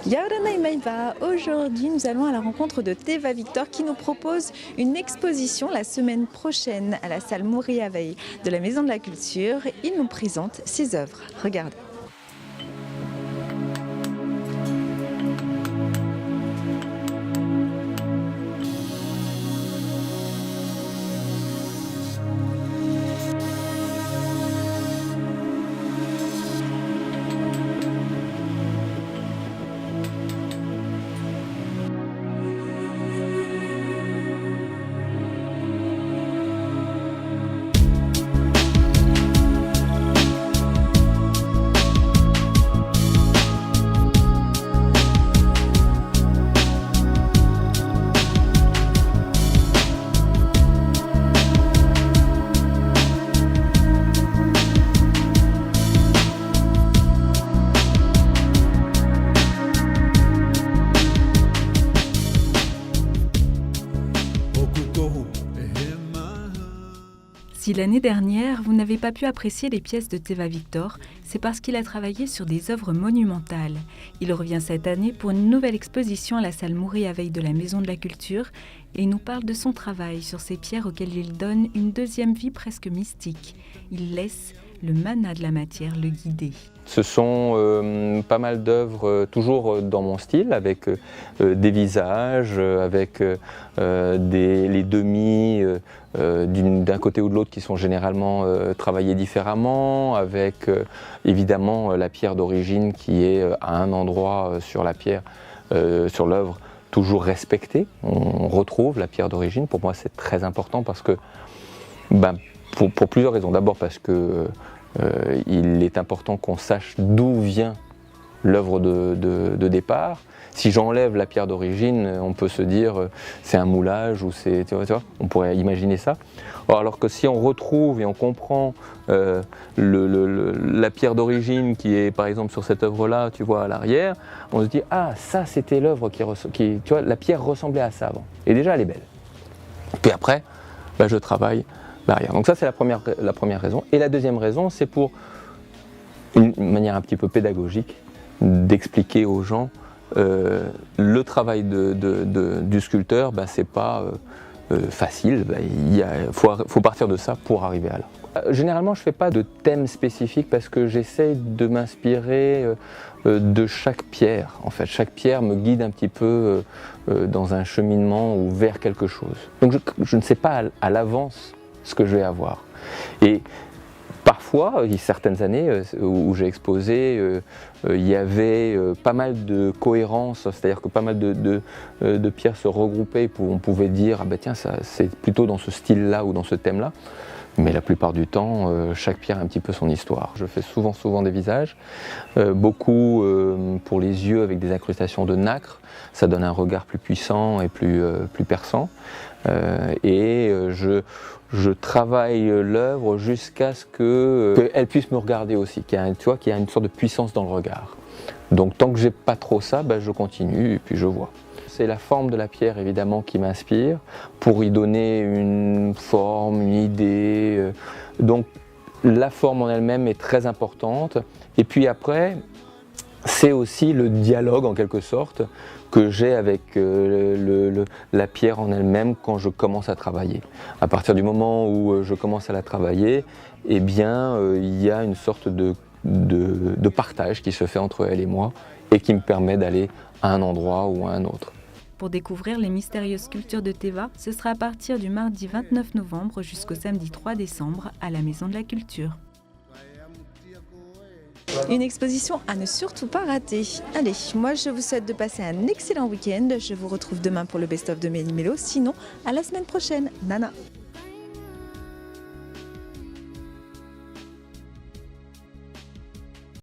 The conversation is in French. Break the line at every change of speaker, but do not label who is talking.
Yaorana Imaiva, aujourd'hui nous allons à la rencontre de Teva Victor qui nous propose une exposition la semaine prochaine à la salle Mouria Veil de la Maison de la Culture. Il nous présente ses œuvres. Regardez. Si l'année dernière, vous n'avez pas pu apprécier les pièces de Teva Victor, c'est parce qu'il a travaillé sur des œuvres monumentales. Il revient cette année pour une nouvelle exposition à la salle Mouria Veil de la Maison de la Culture et nous parle de son travail sur ces pierres auxquelles il donne une deuxième vie presque mystique. Il laisse le mana de la matière le guider.
Ce sont pas mal d'œuvres toujours dans mon style, avec des visages, avec les demi d'un côté ou de l'autre qui sont généralement travaillés différemment, avec évidemment la pierre d'origine qui est à un endroit sur la pierre, sur l'œuvre, toujours respectée. On retrouve la pierre d'origine. Pour moi, c'est très important parce que, pour plusieurs raisons. D'abord parce que il est important qu'on sache d'où vient l'œuvre de départ. Si j'enlève la pierre d'origine, on peut se dire c'est un moulage ou c'est, tu vois, on pourrait imaginer ça. Alors que si on retrouve et on comprend la pierre d'origine qui est par exemple sur cette œuvre-là, tu vois à l'arrière, on se dit ah ça c'était l'œuvre qui, tu vois, la pierre ressemblait à ça avant. Et déjà elle est belle. Puis après, je travaille l'arrière. Donc ça c'est la première raison. Et la deuxième raison, c'est pour une manière un petit peu pédagogique d'expliquer aux gens le travail du sculpteur, c'est pas facile, il faut partir de ça pour arriver à là. Généralement je ne fais pas de thème spécifique parce que j'essaie de m'inspirer de chaque pierre. En fait, chaque pierre me guide un petit peu dans un cheminement ou vers quelque chose. Donc je ne sais pas à l'avance ce que je vais avoir. Et parfois, il y a certaines années où j'ai exposé, il y avait pas mal de cohérence, c'est-à-dire que pas mal de pierres se regroupaient, on pouvait dire ah tiens, c'est plutôt dans ce style-là ou dans ce thème-là. Mais la plupart du temps, chaque pierre a un petit peu son histoire. Je fais souvent des visages, beaucoup pour les yeux avec des incrustations de nacre. Ça donne un regard plus puissant et plus perçant. Je travaille l'œuvre jusqu'à ce qu'elle puisse me regarder aussi, qu'il y a une sorte de puissance dans le regard. Donc tant que j'ai pas trop ça, je continue et puis je vois. C'est la forme de la pierre évidemment qui m'inspire pour y donner une forme, une idée. Donc la forme en elle-même est très importante. Et puis après, c'est aussi le dialogue en quelque sorte que j'ai avec la pierre en elle-même quand je commence à travailler. À partir du moment où je commence à la travailler, eh bien il y a une sorte de partage qui se fait entre elle et moi et qui me permet d'aller à un endroit ou à un autre.
Pour découvrir les mystérieuses sculptures de Teva, ce sera à partir du mardi 29 novembre jusqu'au samedi 3 décembre à la Maison de la Culture. Une exposition à ne surtout pas rater. Allez, moi je vous souhaite de passer un excellent week-end. Je vous retrouve demain pour le best-of de Méli Mélo. Sinon, à la semaine prochaine. Nana.